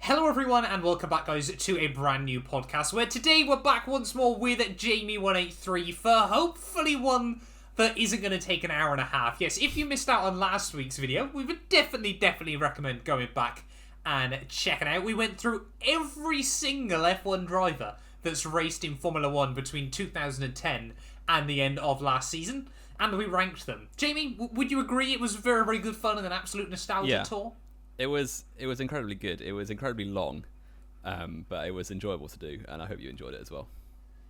Hello everyone and welcome back guys to a brand new podcast where today we're back once more with Jamie183 for hopefully one that isn't going to take an hour and a half. Yes, if you missed out on last week's video, we would definitely recommend going back and checking out. We went through every single F1 driver that's raced in Formula 1 between 2010 and the end of last season, and we ranked them. Jamie, would you agree it was very good fun and an absolute nostalgia tour? It was incredibly good. It was incredibly long, but it was enjoyable to do, and I hope you enjoyed it as well.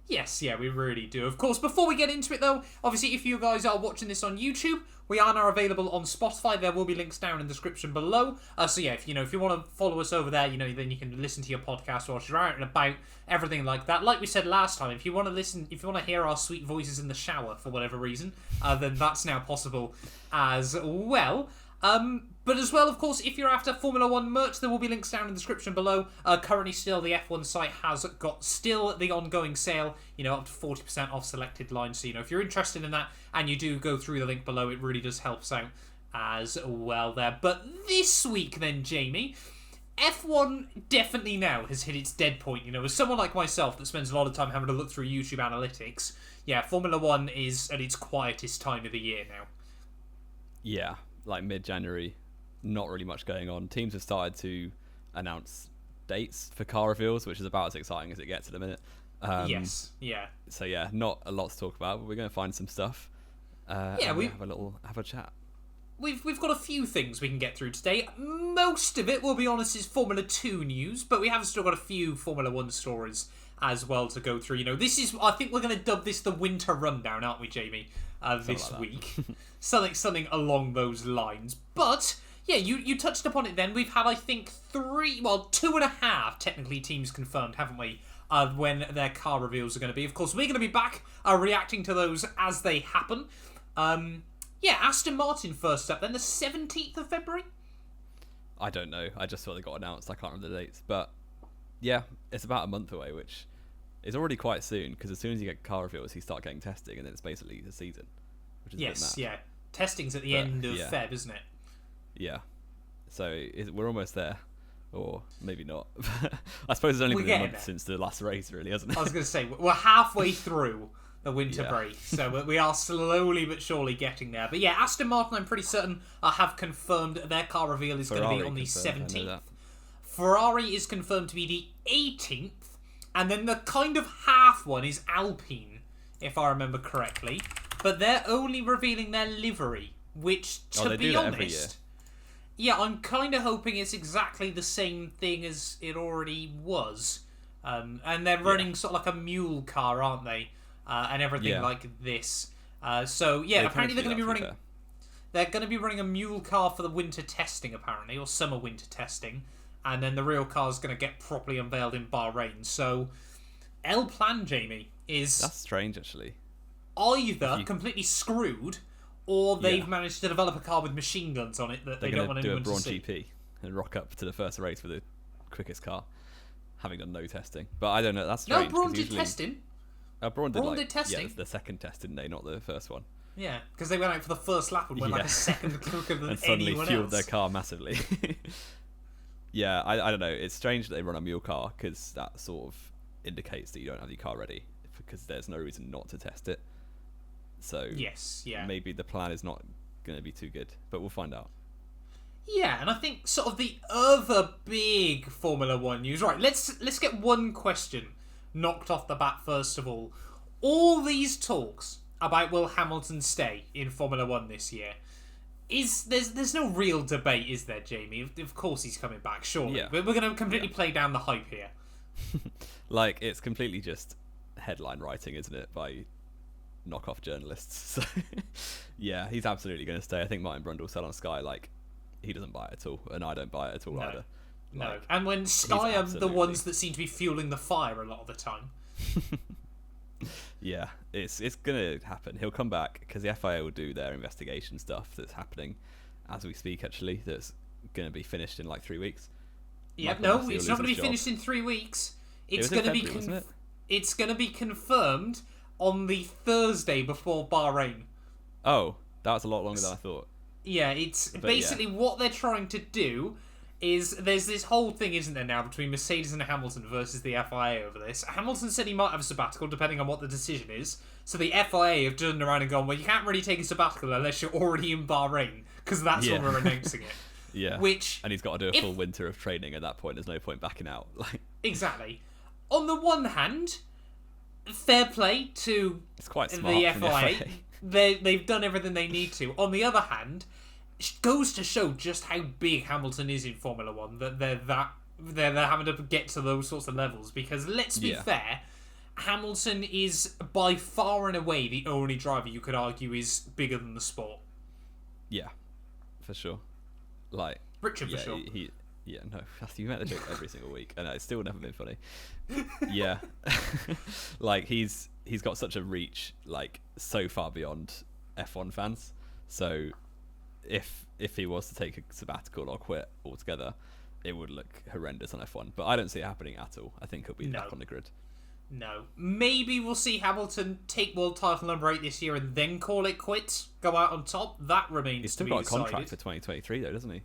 Yes, yeah, we really do. Of course, before we get into it though, obviously if you guys are watching this on YouTube, we are now available on Spotify. There will be links down in the description below. So yeah, if you want to follow us over there, then you can listen to your podcast whilst you're out and about, everything like that. Like we said last time, if you want to hear our sweet voices in the shower for whatever reason, then that's now possible as well. But as well, of course, if you're after Formula 1 merch, there will be links down in the description below. Currently still, the F1 site has got still the ongoing sale, up to 40% off selected lines. So, if you're interested in that and you do go through the link below, it really does help us out as well there. But this week then, Jamie, F1 definitely now has hit its dead point. As someone like myself that spends a lot of time having to look through YouTube analytics, yeah, Formula 1 is at its quietest time of the year now. Yeah, like mid-January. Not really much going on. Teams have started to announce dates for car reveals, which is about as exciting as it gets at the minute. Yes, yeah. So yeah, not a lot to talk about, but we're going to find some stuff. We have a chat. We've got a few things we can get through today. Most of it, we'll be honest, is Formula 2 news, but we have still got a few Formula 1 stories as well to go through. I think we're going to dub this the winter rundown, aren't we, Jamie? This week. something along those lines. But yeah, you touched upon it then. We've had, I think, 2.5 technically teams confirmed, haven't we, when their car reveals are going to be. Of course, we're going to be back reacting to those as they happen. Aston Martin first up, then the 17th of February? I don't know. I just saw they got announced. I can't remember the dates. But yeah, it's about a month away, which is already quite soon, because as soon as you get car reveals, you start getting testing, and then it's basically the season. Which is a bit mad. Yeah. Testing's at the end of Feb, isn't it? Yeah, so we're almost there, or maybe not. I suppose it's only been a month since the last race, really, hasn't it? I was going to say, we're halfway through the winter break, so we are slowly but surely getting there. But yeah, Aston Martin, I'm pretty certain, have confirmed their car reveal is going to be on the 17th. Ferrari is confirmed to be the 18th, and then the kind of half one is Alpine, if I remember correctly. But they're only revealing their livery, which, to be honest, yeah, I'm kind of hoping it's exactly the same thing as it already was. And they're running sort of like a mule car, aren't they? And everything like this. Apparently they're going to be running. They're going to be running a mule car for the winter testing, apparently, or summer winter testing, and then the real car is going to get properly unveiled in Bahrain. So, El Plan, Jamie, is that's strange, actually. Either completely screwed, or they've managed to develop a car with machine guns on it that they don't want anyone to see. They're going to do a Brawn GP and rock up to the first race with the quickest car, having done no testing. But I don't know, that's strange. No, Brawn did testing. Brawn did testing. Yeah, the second test, didn't they? Not the first one. Yeah, because they went out for the first lap and went like a second quicker than and suddenly anyone fueled else. Their car massively. Yeah, I don't know. It's strange that they run a mule car, because that sort of indicates that you don't have your car ready, because there's no reason not to test it. So maybe the plan is not going to be too good, but we'll find out. Yeah, and I think sort of the other big Formula 1 news. Right, let's get one question knocked off the bat first of all. All these talks about will Hamilton stay in Formula 1 this year, there's no real debate, is there, Jamie? Of course he's coming back, surely. Yeah. But we're going to completely play down the hype here. Like, it's completely just headline writing, isn't it, by knockoff journalists. So yeah, he's absolutely going to stay. I think Martin Brundle said on Sky, like, he doesn't buy it at all, and I don't buy it at all either. No, and when Sky are the ones that seem to be fueling the fire a lot of the time. Yeah, it's going to happen. He'll come back, because the FIA will do their investigation stuff that's happening as we speak, actually, that's going to be finished in like 3 weeks. Yeah, no, it's not going to be finished in 3 weeks. It's going to be it's going to be confirmed on the Thursday before Bahrain. Oh, that was a lot longer than I thought. Yeah, basically what they're trying to do is there's this whole thing, isn't there, now between Mercedes and Hamilton versus the FIA over this. Hamilton said he might have a sabbatical depending on what the decision is. So the FIA have turned around and gone, well, you can't really take a sabbatical unless you're already in Bahrain, because that's when we're announcing it. Yeah. And he's got to do a full winter of training at that point. There's no point backing out. Exactly. On the one hand, fair play to it's quite smart the from FIA. The FIA. They've done everything they need to. On the other hand, it goes to show just how big Hamilton is in Formula One, that they're having to get to those sorts of levels. Because let's be fair, Hamilton is by far and away the only driver you could argue is bigger than the sport. Yeah, for sure. Like Richard, for sure. No, you make the joke every single week, and it's still never been funny. Yeah, like he's got such a reach, like so far beyond F1 fans. So if he was to take a sabbatical or quit altogether, it would look horrendous on F1. But I don't see it happening at all. I think he'll be back on the grid. No. Maybe we'll see Hamilton take world title number 8 this year and then call it quits, go out on top. That remains to be decided. He's still got a contract for 2023 though, doesn't he?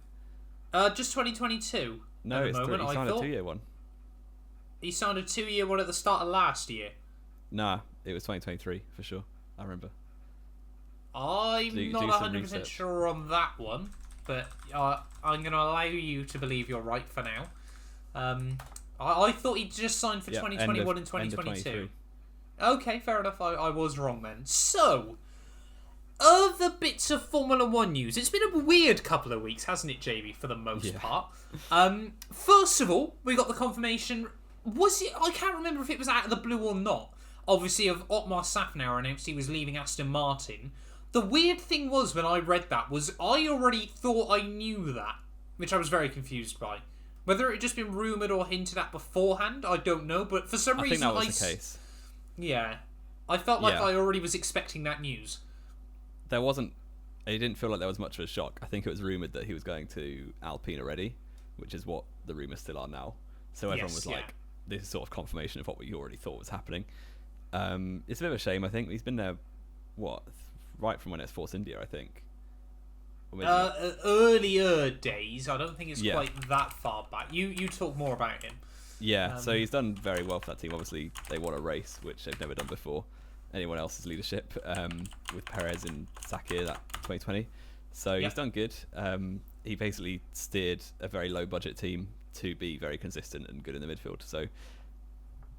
Just 2022. No, it's moment, he signed a 2-year one. He signed a 2-year one at the start of last year. Nah, it was 2023 for sure. I remember. I'm not 100% sure on that one, but I'm going to allow you to believe you're right for now. I thought he just signed for 2021 and 2022. Okay, fair enough. I was wrong then. So, other bits of Formula 1 news. It's been a weird couple of weeks, hasn't it, JB, for the most part? First of all, we got the confirmation. Was it? I can't remember if it was out of the blue or not. Obviously, of Otmar Safnauer announced he was leaving Aston Martin. The weird thing was, when I read that, was I already thought I knew that, which I was very confused by. Whether it had just been rumoured or hinted at beforehand, I don't know, but for some reason I think that was the case. Yeah. I felt like I already was expecting that news. There wasn't... It didn't feel like there was much of a shock. I think it was rumoured that he was going to Alpine already, which is what the rumours still are now. So everyone was like, this is sort of confirmation of what we already thought was happening. It's a bit of a shame, I think. He's been there, right from when it's Force India, I think. Earlier days. I don't think it's quite that far back. You talk more about him. Yeah, so he's done very well for that team. Obviously, they won a race, which they've never done before. Anyone else's leadership, with Perez and Sakir, that 2020. So he's done good. He basically steered a very low-budget team to be very consistent and good in the midfield. So,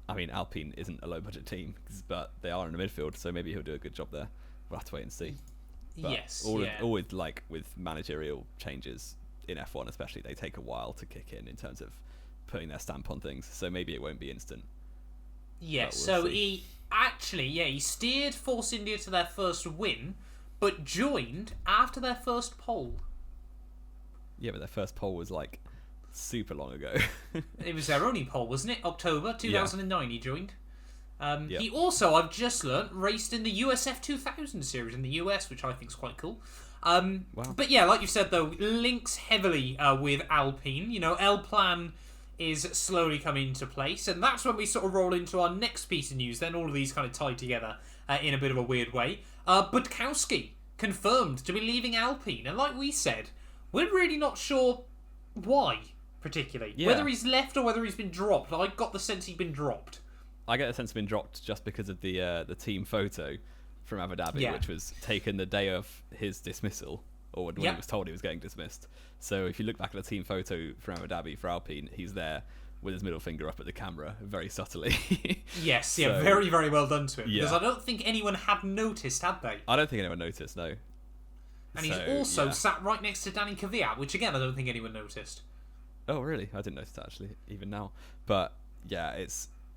I mean, Alpine isn't a low-budget team, but they are in the midfield, so maybe he'll do a good job there. We'll have to wait and see. But always like with managerial changes in F1 especially, they take a while to kick in terms of putting their stamp on things, so maybe it won't be instant. Yes, so he steered Force India to their first win, but joined after their first pole. Yeah, but their first pole was like super long ago. It was their only pole, wasn't it? October 2009 he joined. He also, I've just learnt, raced in the USF 2000 series in the US, which I think is quite cool. Wow. But yeah, like you said though, links heavily with Alpine. You know, L-Plan is slowly coming into place, and that's when we sort of roll into our next piece of news. Then all of these kind of tie together in a bit of a weird way. Budkowski confirmed to be leaving Alpine, and like we said, we're really not sure why, particularly. Yeah. Whether he's left or whether he's been dropped. I got the sense he'd been dropped. I get the sense he's been dropped just because of the team photo from Abu Dhabi, which was taken the day of his dismissal, or when he was told he was getting dismissed. So if you look back at the team photo from Abu Dhabi for Alpine, he's there with his middle finger up at the camera, very subtly. Yes, very, very well done to him. Yeah. Because I don't think anyone had noticed, had they? I don't think anyone noticed, no. And he's also sat right next to Danny Kvyat, which again, I don't think anyone noticed. Oh, really? I didn't notice that, actually, even now. But, yeah,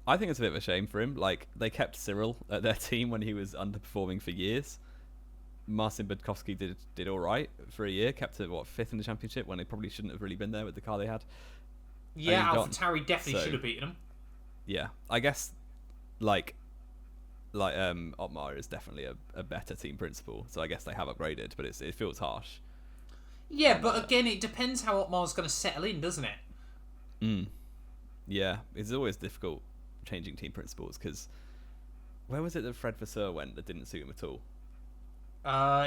I think it's a bit of a shame for him. Like, they kept Cyril at their team when he was underperforming for years. Marcin Budkowski did all right for a year, kept it, 5th in the championship when they probably shouldn't have really been there with the car they had. Yeah, AlphaTauri definitely should have beaten him. Yeah, I guess, Otmar is definitely a better team principal, so I guess they have upgraded, but it feels harsh. Yeah, but again, it depends how Otmar's going to settle in, doesn't it? Yeah, it's always difficult changing team principals, because where was it that Fred Vasseur went that didn't suit him at all?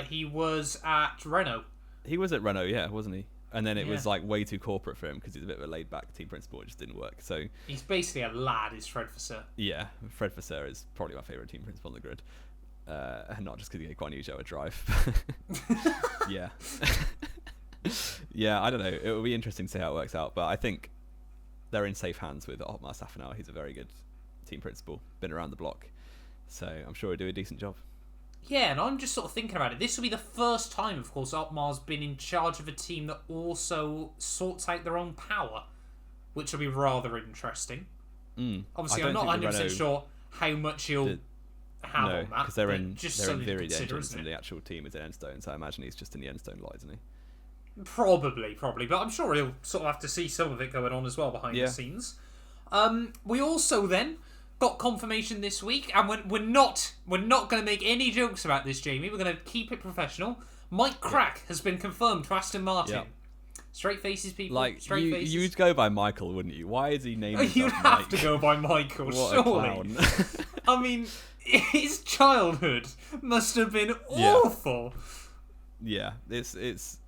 He was at Renault. He was at Renault, yeah, wasn't he? And then it was like way too corporate for him because he's a bit of a laid-back team principal. It just didn't work. So he's basically a lad, is Fred Vasseur. Yeah, Fred Vasseur is probably my favourite team principal on the grid. And not just because he gave Guan Yu Zhou a drive. Yeah. Yeah, I don't know. It will be interesting to see how it works out. But I think they're in safe hands with Otmar Safanow. He's a very good team principal. Been around the block. So I'm sure he'll do a decent job. Yeah, and I'm just sort of thinking about it. This will be the first time, of course, Otmar's been in charge of a team that also sorts out their own power, which will be rather interesting. Obviously, I'm not 100% sure how much he'll have on that. Because they're in theory the engines and the actual team is in Enstone, so I imagine he's just in the Enstone lot, isn't he? Probably, but I'm sure he'll sort of have to see some of it going on as well behind the scenes. We also then got confirmation this week, and we're not going to make any jokes about this, Jamie. We're going to keep it professional. Mike Krack has been confirmed to Aston Martin. Yep. Straight faces, people. Like, straight faces. You'd go by Michael, wouldn't you? Why is he named? You'd have to go by Michael, what surely. A clown. I mean, his childhood must have been awful. Yeah, it's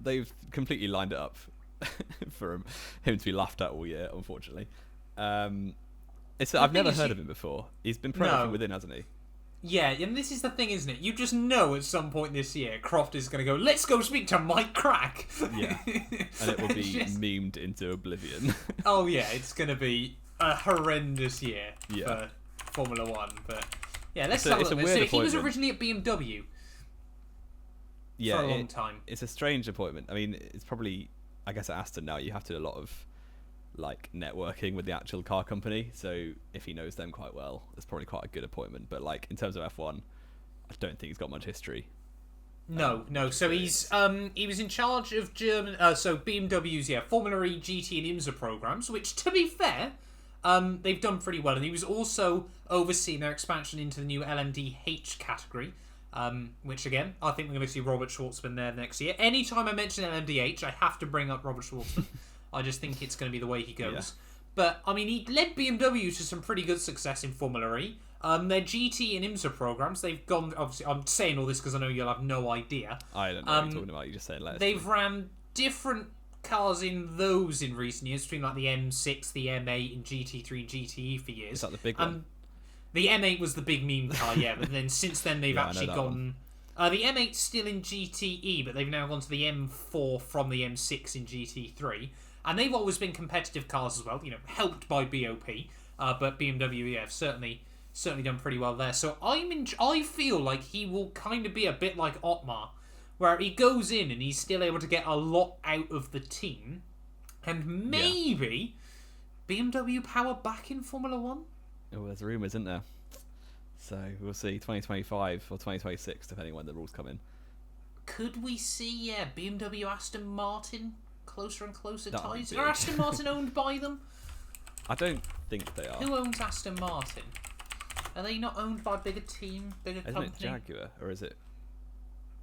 they've completely lined it up for him to be laughed at all year, unfortunately. I've never heard of him before. He's been promoted from within, hasn't he? Yeah, and this is the thing, isn't it? You just know at some point this year, Croft is going to go, let's go speak to Mike Krack. Yeah, and it will be memed into oblivion. Oh yeah, it's going to be a horrendous year for Formula One. But yeah, let's have a look. So he was originally at BMW for a long time. It's a strange appointment. I mean, it's probably, I guess at Aston now, you have to do a lot of like networking with the actual car company, so if he knows them quite well, it's probably quite a good appointment. But like in terms of F1, I don't think he's got much history. No. So he's he was in charge of German, so BMW's Formula E, GT, and IMSA programs, which to be fair, they've done pretty well. And he was also overseeing their expansion into the new LMDH category. Which again, I think we're going to see Robert Schwartzman there next year. Anytime I mention LMDH, I have to bring up Robert Schwartzman. I just think it's going to be the way he goes. Yeah. But, I mean, he led BMW to some pretty good success in Formula E. Their GT and IMSA programs, they've gone... Obviously, I'm saying all this because I know you'll have no idea. I don't know what you're talking about. You just said let They've ran different cars in those in recent years, between like the M6, the M8, and GT3 and GTE for years. Is that the big one? The M8 was the big meme car, yeah. But then since then, they've actually gone... the M8's still in GTE, but they've now gone to the M4 from the M6 in GT3. And they've always been competitive cars as well, helped by BOP. But BMW, have certainly done pretty well there. So I feel like he will kind of be a bit like Otmar, where he goes in and he's still able to get a lot out of the team. And maybe BMW power back in Formula One? Oh, there's rumours, isn't there? So we'll see, 2025 or 2026, depending when the rules come in. Could we see, BMW Aston Martin closer and closer ties? Are Aston Martin owned by them? I don't think they are. Who owns Aston Martin? Are they not owned by a bigger team, bigger company? Isn't it Jaguar, or is it?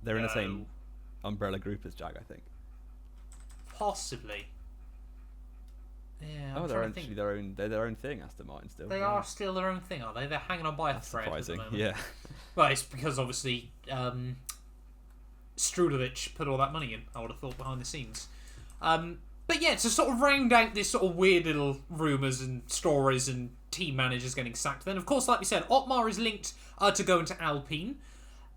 They're in the same umbrella group as Jag, I think. Possibly. Yeah. They're actually their own thing, Aston Martin still. They are still their own thing, are they? They're hanging on by a thread. Surprising, yeah. Well, it's because obviously Strudovic put all that money in, I would have thought, behind the scenes. But yeah, to sort of round out this sort of weird little rumours and stories and team managers getting sacked, then of course, like we said, Otmar is linked to go into Alpine.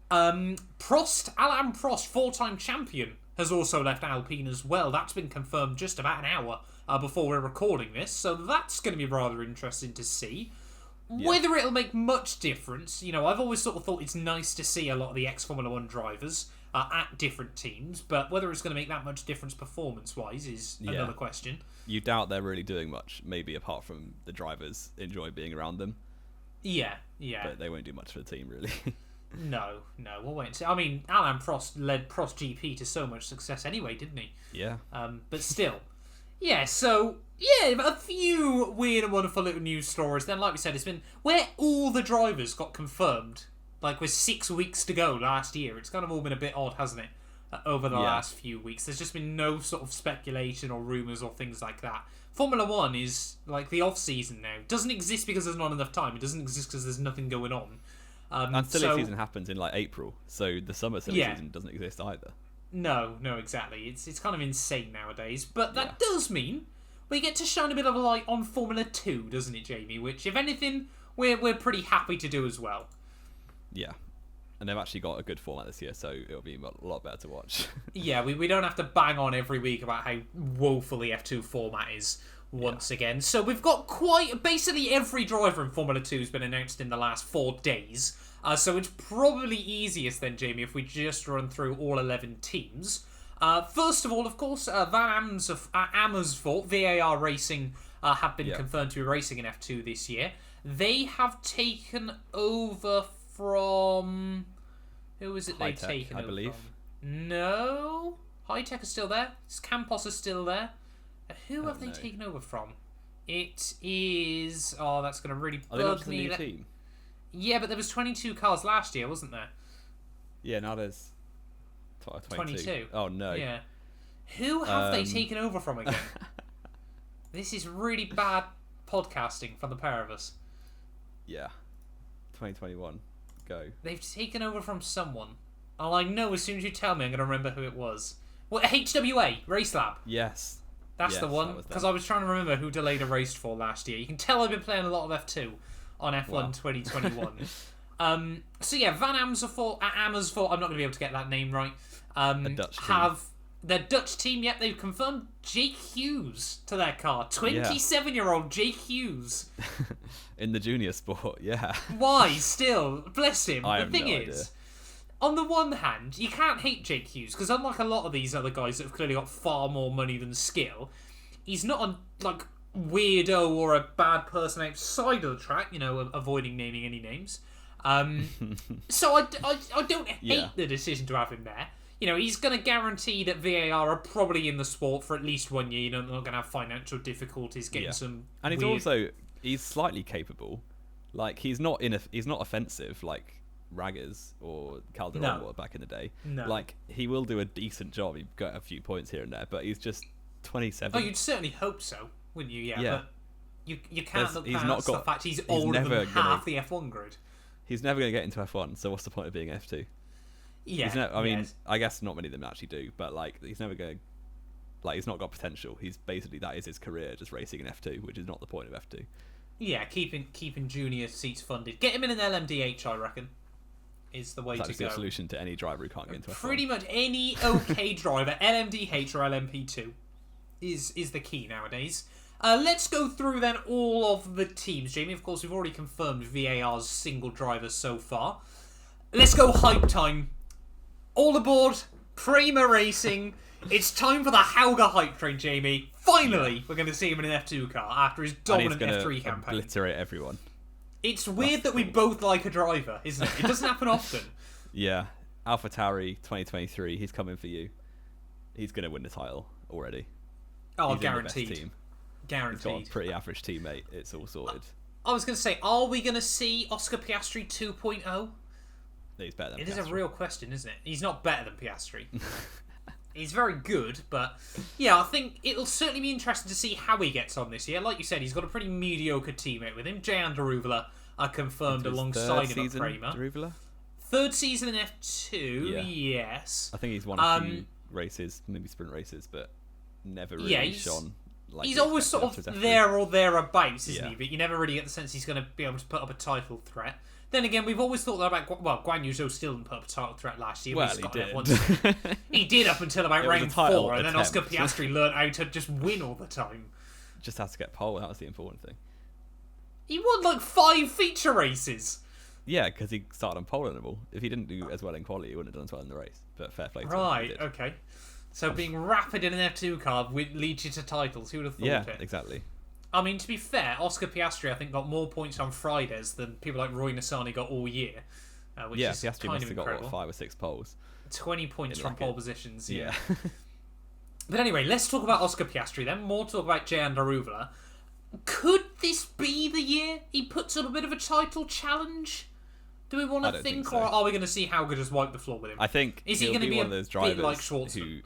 Alain Prost, 4-time champion, has also left Alpine as well. That's been confirmed just about an hour before we're recording this, so that's going to be rather interesting to see. Yeah. Whether it'll make much difference, I've always sort of thought it's nice to see a lot of the ex-Formula 1 drivers at different teams, but whether it's going to make that much difference performance-wise is another question. You doubt they're really doing much, maybe apart from the drivers enjoy being around them. Yeah. But they won't do much for the team, really. No, we'll wait and see. I mean, Alain Prost led Prost GP to so much success anyway, didn't he? Yeah. But still. Yeah, so, a few weird and wonderful little news stories. Then, like we said, it's been where all the drivers got confirmed, like with 6 weeks to go last year. It's kind of all been a bit odd, hasn't it, over the last few weeks. There's just been no sort of speculation or rumours or things like that. Formula One is like the off-season now. It doesn't exist because there's not enough time. It doesn't exist because there's nothing going on. And silly season happens in like April, so the summer silly season doesn't exist either. No, exactly. It's kind of insane nowadays. But that does mean we get to shine a bit of a light on Formula 2, doesn't it, Jamie? Which, if anything, we're pretty happy to do as well. Yeah. And they've actually got a good format this year, so it'll be a lot better to watch. Yeah, we don't have to bang on every week about how woeful the F2 format is once again. So we've got basically every driver in Formula 2 has been announced in the last 4 days. So it's probably easiest then, Jamie, if we just run through all 11 teams. First of all, of course, Van Amersfoort, VAR Racing, have been confirmed to be racing in F2 this year. They have taken over from... Who is it they've taken over I believe. from? No? High-Tech is still there. Campos is still there. Who have they taken over from? It is... Oh, that's going to really bug me. Are they not just a new team? Yeah, but there was 22 cars last year, wasn't there? Yeah, now there's 22. Oh, no. Yeah. Who have they taken over from again? This is really bad podcasting from the pair of us. Yeah. 2021. Go. They've taken over from someone. I know as soon as you tell me, I'm going to remember who it was. Well, HWA, Race Lab. Yes. That's the one, because I was trying to remember who Delayed a Race for last year. You can tell I've been playing a lot of F2 on F1 2021. So yeah, Van Amersfoort, I'm not going to be able to get that name right. A Dutch team. Have their Dutch team, yep, they've confirmed Jake Hughes to their car. 27-year-old Jake Hughes. In the junior sport, yeah. Why, still? Bless him. I The have thing no is, idea. on the one hand, you can't hate Jake Hughes, because unlike a lot of these other guys that have clearly got far more money than skill, he's not a weirdo or a bad person outside of the track, avoiding naming any names. So I don't hate the decision to have him there. He's going to guarantee that VAR are probably in the sport for at least 1 year. They're not going to have financial difficulties getting some. And he's slightly capable. Like he's not offensive like Raggers or Calderon were back in the day. No. Like he will do a decent job. He got a few points here and there, but he's just 27. Oh, you'd certainly hope so, wouldn't you? Yeah. But you can't look past the fact he's older than half the F1 grid. He's never going to get into F1, so what's the point of being F2? Yeah. I guess not many of them actually do, but he's never going to... he's not got potential. He's basically, that is his career, just racing in F2, which is not the point of F2. Yeah, keeping junior seats funded. Get him in an LMDH, I reckon, is the way to go. That's a good solution to any driver who can't get into F1. Pretty much any okay driver, LMDH or LMP2, is the key nowadays. Let's go through then all of the teams, Jamie. Of course, we've already confirmed VAR's single drivers so far. Let's go hype time. All aboard, Prima Racing. It's time for the Hauger hype train, Jamie. Finally, we're going to see him in an F2 car after his dominant F3 campaign. Obliterate everyone. It's weird that we both like a driver, isn't it? It doesn't happen often. Yeah. AlphaTauri 2023, he's coming for you. He's going to win the title already. Oh, he's guaranteed. In the best team. Guaranteed. He's got a pretty average teammate. It's all sorted. I was going to say, are we going to see Oscar Piastri 2.0? He's better than It Piastri. is a real question, isn't it? He's not better than Piastri. He's very good, but yeah, I think it'll certainly be interesting to see how he gets on this year. Like you said, he's got a pretty mediocre teammate with him. Jan Daruvula are confirmed alongside him at Prema. Daruvula? Third season in F2, yes. I think he's won a few races, maybe sprint races, but never really shone. He's always sort of there or thereabouts, isn't he? But you never really get the sense he's going to be able to put up a title threat. Then again, we've always thought that about... Well, Guan Yu Zhou still didn't put up a title threat last year. Well, he did. He did up until about round 4, and then Oscar Piastri learned how to just win all the time. Just has to get pole, that was the important thing. He won 5 feature races. Yeah, because he started on pole in them all. If he didn't do as well in quality, he wouldn't have done as well in the race. But fair play to him. Right, okay. So being rapid in an F2 car leads you to titles. Who would have thought it? Yeah, exactly. I mean, to be fair, Oscar Piastri, I think, got more points on Fridays than people like Roy Nissany got all year. Which is Piastri kind must of have incredible. got, 5 or 6 poles? 20 points from pole positions, yeah. But But anyway, let's talk about Oscar Piastri then. More talk about Jan Daruvula. Could this be the year he puts up a bit of a title challenge? Do we want to think so. Or are we going to see how good just wipe the floor with him? I think is he going to be one of those drivers like Schwartzman?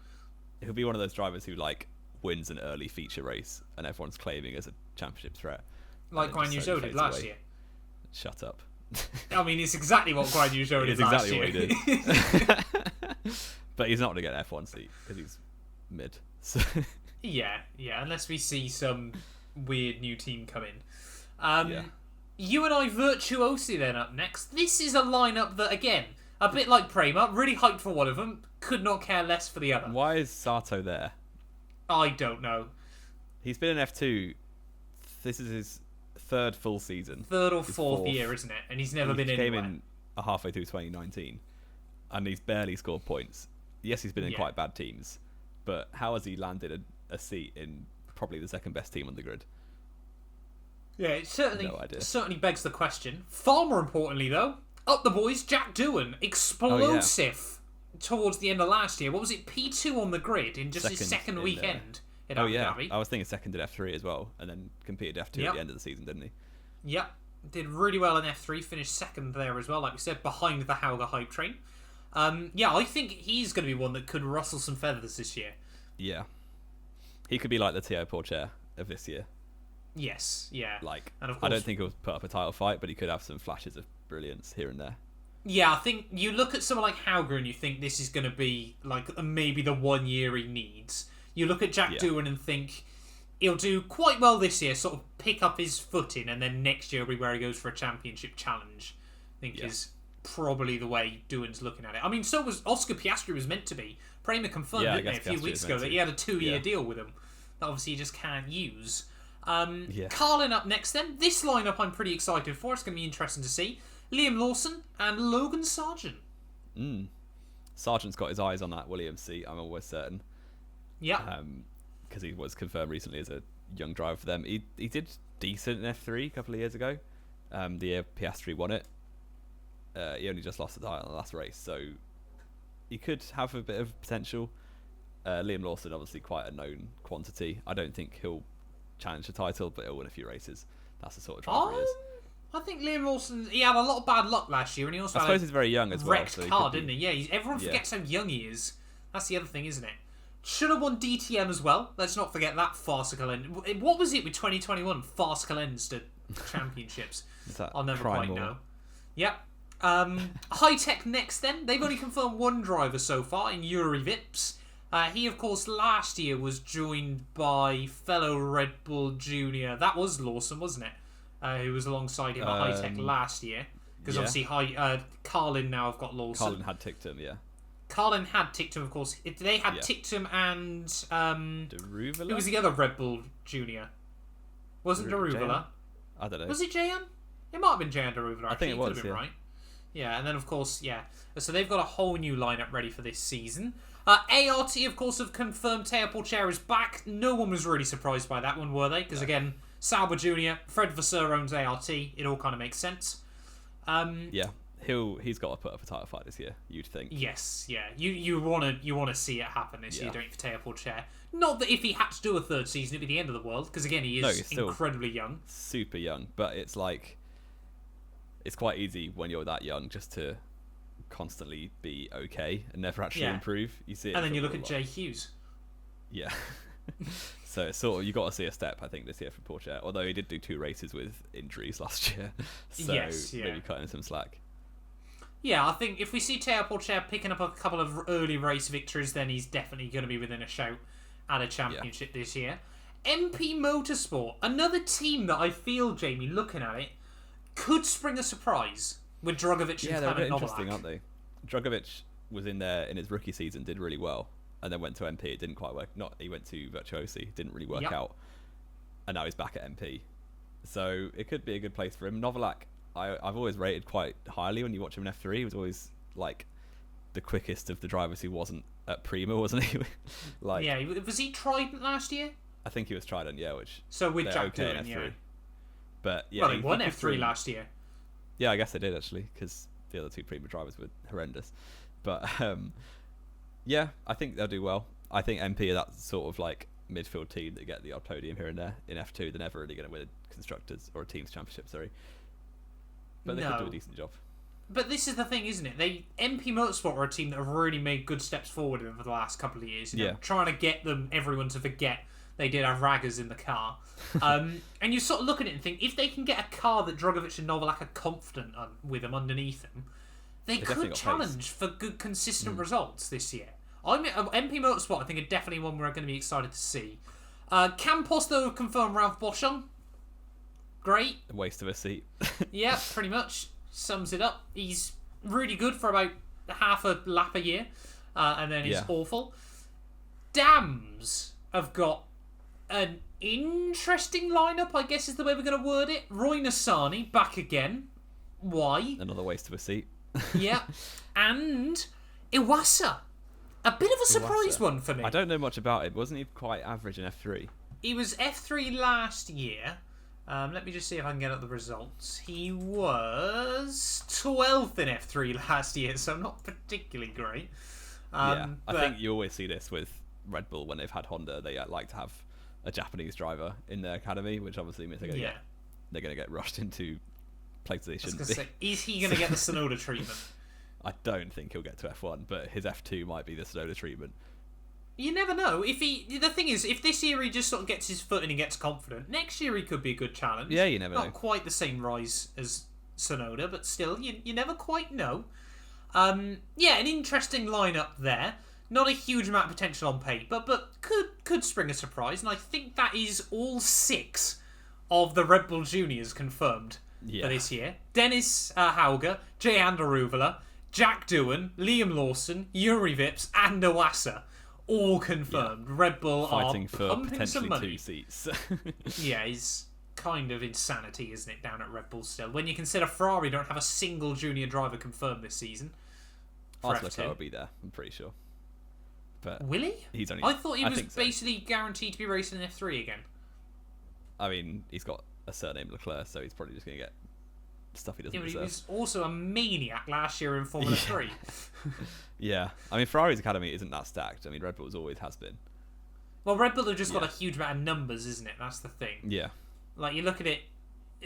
He'll be one of those drivers who wins an early feature race and everyone's claiming as a championship threat. Like Guan Yu Zhou did last year. Shut up. I mean, it's exactly what Guan Yu Zhou did last year. It's exactly what he did. But he's not going to get an F1 seat because he's mid. So. Yeah, unless we see some weird new team come in. You and I Virtuosi then up next. This is a lineup that, again, a bit like Prema, really hyped for one of them, could not care less for the other. Why is Sato there? I don't know. He's been in F2. This is his third full season. Third or fourth year, isn't it? And he's never been anywhere. He came in halfway through 2019, and he's barely scored points. Yes, he's been in quite bad teams, but how has he landed a seat in probably the second best team on the grid? Yeah, it certainly begs the question. Far more importantly, though, up the boys, Jack Doohan, explosive towards the end of last year. What was it, P2 on the grid in just his second weekend in Abu Dhabi? I was thinking second in F3 as well, and then competed F2 at the end of the season, didn't he? Yep, did really well in F3, finished second there as well, like we said, behind the Hauger hype train. I think he's going to be one that could rustle some feathers this year. Yeah. He could be like the Théo Pourchaire of this year. Yes, yeah. And of course, I don't think he'll put up a title fight, but he could have some flashes of brilliance here and there. Yeah, I think you look at someone like Hauger and you think this is going to be like maybe the 1 year he needs. You look at Jack Doohan and think he'll do quite well this year, sort of pick up his footing, and then next year will be where he goes for a championship challenge. I think is probably the way Doohan's looking at it. I mean, so was Oscar Piastri was meant to be. Prema confirmed, didn't they, a few weeks ago that he had a 2-year deal with him that obviously he just can't use. Carlin up next then. This lineup I'm pretty excited for. It's going to be interesting to see. Liam Lawson and Logan Sargent. Sargent's got his eyes on that Williams seat, I'm always certain. Yeah. Because he was confirmed recently as a young driver for them. He did decent in F3 a couple of years ago. The year Piastri won it. He only just lost the title in the last race, so he could have a bit of potential. Liam Lawson, obviously quite a known quantity. I don't think he'll challenge the title, but he'll win a few races. That's the sort of driver he is. I think Liam Lawson, he had a lot of bad luck last year, and he also I suppose he's very young as well. Wrecked car, didn't he? Yeah, everyone forgets how young he is. That's the other thing, isn't it? Should have won DTM as well. Let's not forget that farcical end. What was it with 2021? Farcical ends to championships. I'll never quite know. Yep. High Tech next then. They've only confirmed one driver so far in Yuri Vips. He, of course, last year was joined by fellow Red Bull Junior. That was Lawson, wasn't it? Who was alongside him at High Tech last year. Because obviously Carlin now have got Lawson. Carlin had ticked him, Carlin had ticked him, of course. They had ticked him and... Deruvula? Who was the other Red Bull Junior? Wasn't Deruvula? I don't know. Was it Jayan? It might have been Jayan Deruvula, actually. I think it was, could have been right. Yeah, and then, of course, So they've got a whole new lineup ready for this season. ART, of course, have confirmed Théo Pourchaire is back. No one was really surprised by that one, were they? Because, again, Sauber Jr., Fred Vasseur owns ART. It all kind of makes sense. He's got to put up a title fight this year, you'd think. Yes, yeah. You want to see it happen this year, don't you, for Théo Pourchaire? Not that if he had to do a third season, it'd be the end of the world, because, again, he is incredibly young. Super young, but it's like... It's quite easy when you're that young just to constantly be okay and never actually improve. You see it, and then you look at Jay Hughes. Yeah. So it's sort of, you got to see a step, I think, this year from Pourchaire. Although he did do 2 races with injuries last year, so maybe cutting some slack. Yeah, I think if we see Théo Pourchaire picking up a couple of early race victories, then he's definitely going to be within a shout at a championship this year. MP Motorsport, another team that I feel, Jamie, looking at it, could spring a surprise with Drogovic and they're a bit interesting, aren't they? Drogovic was in there in his rookie season, did really well, and then went to MP. It didn't quite work. He went to Virtuosi, didn't really work out, and now he's back at MP. So it could be a good place for him. Novalak, I've always rated quite highly when you watch him in F3. He was always like the quickest of the drivers who wasn't at Prima, wasn't he? Was he Trident last year? I think he was Trident, which so with Jack Doohan, F3. But he won F3 last year. Yeah, I guess they did actually, because the other 2 Prima drivers were horrendous. But I think they'll do well. I think MP are that sort of like midfield team that get the odd podium here and there. In F2, they're never really going to win a constructors or a teams championship. But they could do a decent job. But this is the thing, isn't it? MP Motorsport are a team that have really made good steps forward over the last couple of years. Trying to get everyone to forget they did have raggers in the car. And you sort of look at it and think, if they can get a car that Drogovic and Novalak are confident with them underneath them, they could challenge for good, consistent results this year. MP Motorsport, I think, are definitely one we're going to be excited to see. Campos, though, confirmed Ralph Boschung. Great. A waste of a seat. Yeah, pretty much. Sums it up. He's really good for about half a lap a year. And then he's awful. Dams have got an interesting lineup, I guess is the way we're going to word it. Roy Nassani back again. Why? Another waste of a seat. Yeah. And Iwasa. A bit of a surprise one for me. I don't know much about him. Wasn't he quite average in F3? He was F3 last year. Let me just see if I can get up the results. He was 12th in F3 last year, so not particularly great. I think you always see this with Red Bull when they've had Honda. They like to have a Japanese driver in their academy, which obviously means they're going to get rushed into places they shouldn't be. Say, is he going to get the Tsunoda treatment? I don't think he'll get to F1, but his F2 might be the Tsunoda treatment. You never know. The thing is, if this year he just sort of gets his foot and he gets confident, next year he could be a good challenge. Yeah, you never know. Not quite the same rise as Tsunoda, but still, you never quite know. An interesting lineup there. Not a huge amount of potential on paper, but could spring a surprise. And I think that is all 6 of the Red Bull Juniors confirmed for this year. Dennis Hauger, Jay Anderuvala, Jack Doohan, Liam Lawson, Yuri Vips, and Iwasa. All confirmed. Yeah. Red Bull fighting are for pumping some money. 2 seats. Yeah, it's kind of insanity, isn't it, down at Red Bull still? When you consider Ferrari don't have a single junior driver confirmed this season. Arthur will be there, I'm pretty sure. But will he? He's only. I thought he was basically guaranteed to be racing in F3 again. I mean, he's got a surname Leclerc, so he's probably just going to get stuff he doesn't deserve. He was also a maniac last year in Formula 3. Yeah. I mean, Ferrari's academy isn't that stacked. I mean, Red Bull's always has been. Well, Red Bull have just got a huge amount of numbers, isn't it? That's the thing. Yeah. Like, you look at it,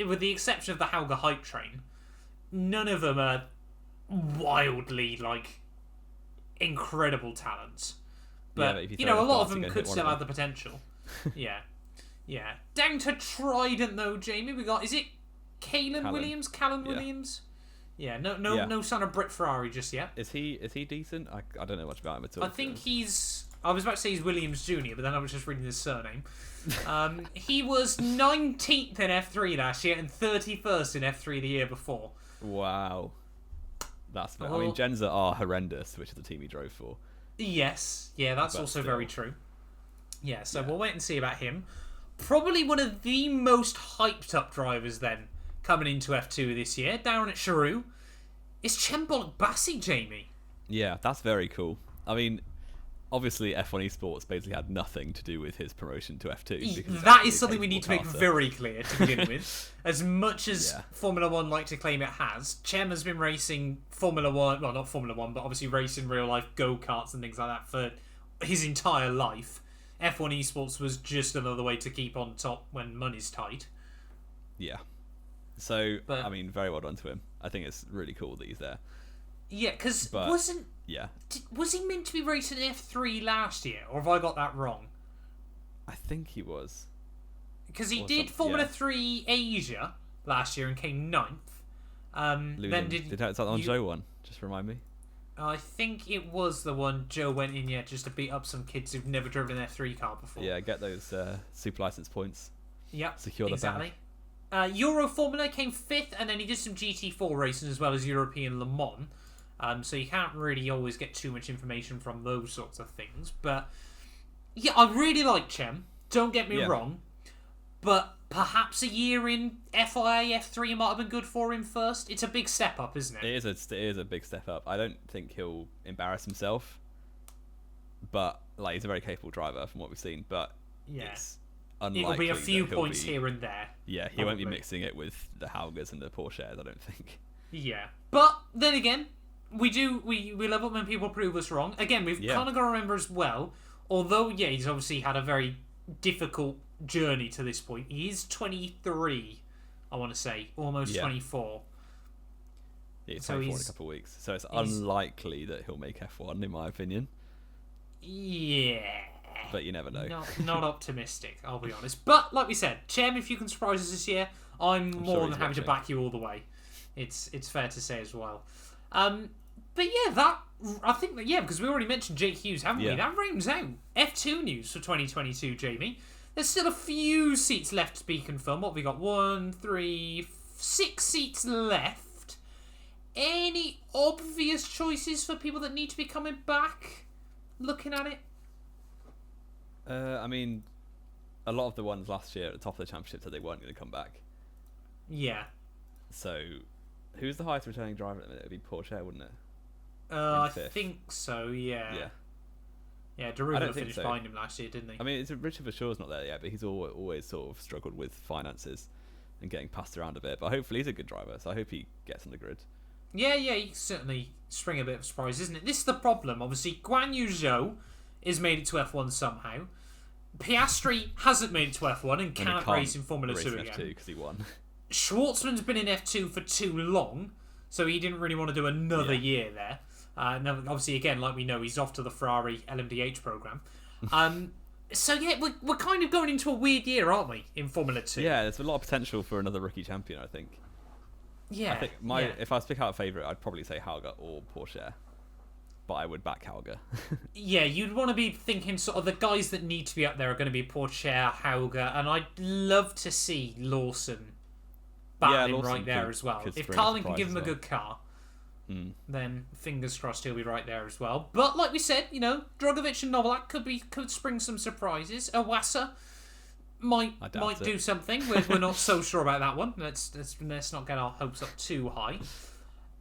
with the exception of the Hauger hype train, none of them are wildly, incredible talents. But, a lot of them could still have the potential. Yeah. Yeah. Down to Trident, though, Jamie. We got, is it Callum Williams? Yeah, no son of Britt Ferrari just yet. Is he decent? I don't know much about him at all. I think I was about to say he's Williams Jr., but then I was just reading his surname. He was 19th in F3 last year and 31st in F3 the year before. Wow. That's I mean, Genza are horrendous, which is the team he drove for. Yes. Yeah, that's also very true. Yeah, so we'll wait and see about him. Probably one of the most hyped up drivers then coming into F2 this year, down at Charoux, is Chembol Bassi, Jamie. Yeah, that's very cool. I mean, obviously F1 Esports basically had nothing to do with his promotion to F2. That is something we need to make very clear to begin with. As much as Formula 1 like to claim it has, Chem has been racing Formula 1, well, not Formula 1, but obviously racing real-life go-karts and things like that for his entire life. F1 Esports was just another way to keep on top when money's tight. Yeah. So, I mean, very well done to him. I think it's really cool that he's there. Yeah, because was he meant to be racing F3 last year, or have I got that wrong? I think he was. Because he did Formula 3 Asia last year and came 9th. Then did that on Joe one? Just remind me. I think it was the one Joe went in just to beat up some kids who've never driven an F3 car before. Yeah, get those super license points. Yep, secure the bag. Euro Formula came 5th, and then he did some GT4 racing as well as European Le Mans. So you can't really always get too much information from those sorts of things. But yeah, I really like Chem. Don't get me wrong. But perhaps a year in FIA F3 might have been good for him first. It's a big step up, isn't it? It is a big step up. I don't think he'll embarrass himself. But he's a very capable driver from what we've seen. But it's unlikely it'll be a few points here and there. Yeah, he won't be mixing it with the Haugers and the Porsches, I don't think. Yeah. But then again, we love it when people prove us wrong. Again, we've kind of got to remember as well, although, he's obviously had a very difficult journey to this point. He is 23, I want to say. Almost 24. Yeah, he's 24 in a couple of weeks. So it's unlikely that he'll make F1, in my opinion. Yeah. But you never know. Not optimistic, I'll be honest. But, like we said, Chem, if you can surprise us this year, I'm more than happy to back you all the way. It's fair to say as well. But yeah, I think that, because we already mentioned Jake Hughes, haven't we? That rounds out F2 news for 2022, Jamie. There's still a few seats left to be confirmed. What have we got? 1, 3, 6 seats left. Any obvious choices for people that need to be coming back? Looking at it? I mean, a lot of the ones last year at the top of the championship said they weren't going to come back. Yeah. So, who's the highest returning driver at the minute? It would be Porsche, wouldn't it? I think so, yeah. Yeah. Yeah, Derulo finished behind him last year, didn't he? I mean, Richard Verschore's not there yet, but he's always sort of struggled with finances and getting passed around a bit. But hopefully he's a good driver, so I hope he gets on the grid. Yeah, he can certainly spring a bit of a surprise, isn't it? This is the problem. Obviously, Guan Yu Zhou has made it to F1 somehow. Piastri hasn't made it to F1 and can't race in Formula 2 again. F2 because he won. Schwartzman's been in F2 for too long, so he didn't really want to do another year there. Now, obviously, again, like we know, he's off to the Ferrari LMDH program. So yeah, we're kind of going into a weird year, aren't we, in Formula 2? Yeah, there's a lot of potential for another rookie champion, I think. Yeah. I think if I was to pick out a favourite, I'd probably say Hauger or Porsche. But I would back Hauger. Yeah, you'd want to be thinking sort of the guys that need to be up there are going to be Porsche, Hauger, and I'd love to see Lawson battling right there as well. If Carlin can give him a good car, then fingers crossed he'll be right there as well. But like we said, Drogovic and Novalak could spring some surprises. Iwasa might do something. We're not so sure about that one. Let's not get our hopes up too high.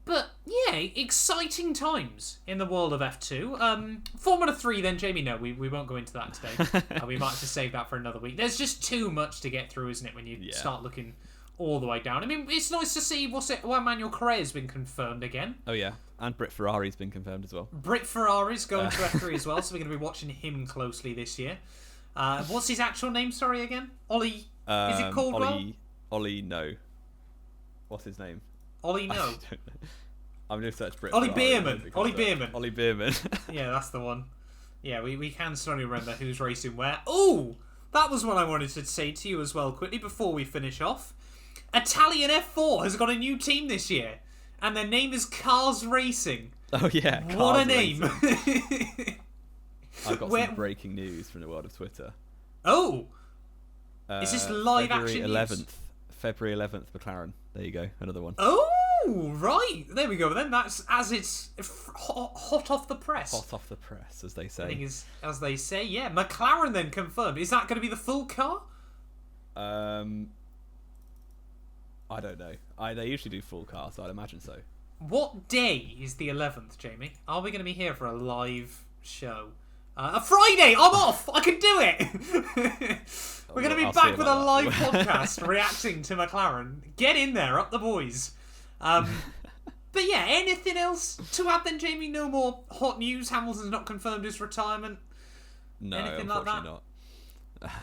But yeah, exciting times in the world of F2. Formula 3 then, Jamie, no, we won't go into that today. We might have to save that for another week. There's just too much to get through, isn't it, when you start looking all the way down. I mean, it's nice to see, Juan Manuel Correa's been confirmed again. Oh yeah, and Britt Ferrari's been confirmed as well. Britt Ferrari's going to F3 as well, so we're going to be watching him closely this year. What's his actual name, sorry, again? Ollie, is it Caldwell? Ollie, no. What's his name? Ollie, no. I'm going to search Britt Ollie Ferrari. Bierman. Ollie Bierman. Yeah, that's the one. Yeah, we can slowly remember who's racing where. Oh, that was what I wanted to say to you as well quickly before we finish off. Italian F4 has got a new team this year, and their name is Cars Racing. Oh yeah, Cars what a name! I've got some breaking news from the world of Twitter. Oh, is this live action news? February 11th, McLaren. There you go, another one. Oh, right. There we go then. That's as it's hot off the press. Hot off the press, as they say. I think as they say, yeah. McLaren then confirmed. Is that going to be the full car? I don't know. They usually do full car, so I'd imagine so. What day is the 11th, Jamie? Are we going to be here for a live show? A Friday! I'm off! I can do it! We're going to be back with a live podcast reacting to McLaren. Get in there, up the boys. But yeah, anything else to add then, Jamie? No more hot news? Hamilton's not confirmed his retirement? No, anything unfortunately like that? not.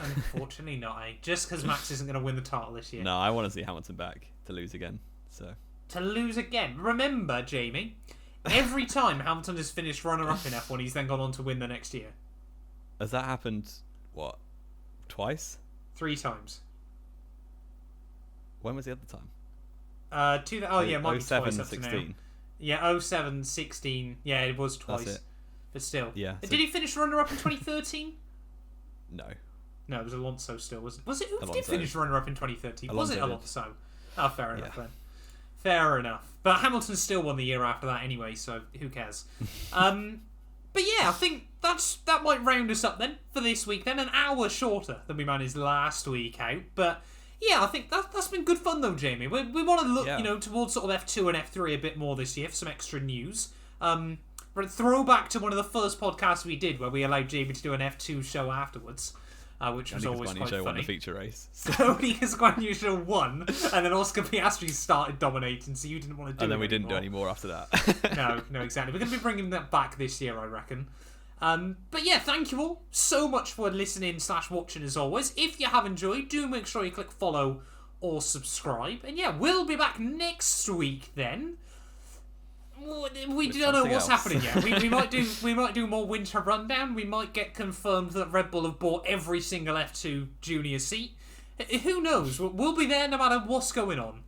Unfortunately not, eh? Just because Max isn't going to win the title this year. No, I want to see Hamilton back to lose again. So to lose again. Remember, Jamie, every time Hamilton has finished runner-up in F1, he's then gone on to win the next year. Has that happened, what, twice? 3 times. When was the other time? Might be twice up to now. 16. Yeah, 07, 16. Yeah, it was twice. That's it. But still. Yeah. Did he finish runner-up in 2013? No. No, it was Alonso still, wasn't it? Was it? Who Alonso. did finish runner-up in 2013? Alonso was it did. Alonso? Oh, fair enough then. Fair enough. But Hamilton still won the year after that anyway, so who cares? But yeah, I think that might round us up then for this week then. An hour shorter than we managed last week out. But yeah, I think that's been good fun though, Jamie. We want to look, towards sort of F2 and F3 a bit more this year for some extra news. But throwback to one of the first podcasts we did where we allowed Jamie to do an F2 show afterwards. Which was always quite funny. Won the feature race. Only because Guan Yu Zhou won, and then Oscar Piastri started dominating, so you didn't want to do it. And then we didn't do any more after that. No, exactly. We're going to be bringing that back this year, I reckon. But yeah, thank you all so much for listening / watching as always. If you have enjoyed, do make sure you click follow or subscribe. And yeah, we'll be back next week then. We don't know what's happening yet. We might do more winter rundown. We might get confirmed that Red Bull have bought every single F2 junior seat. Who knows? We'll be there no matter what's going on.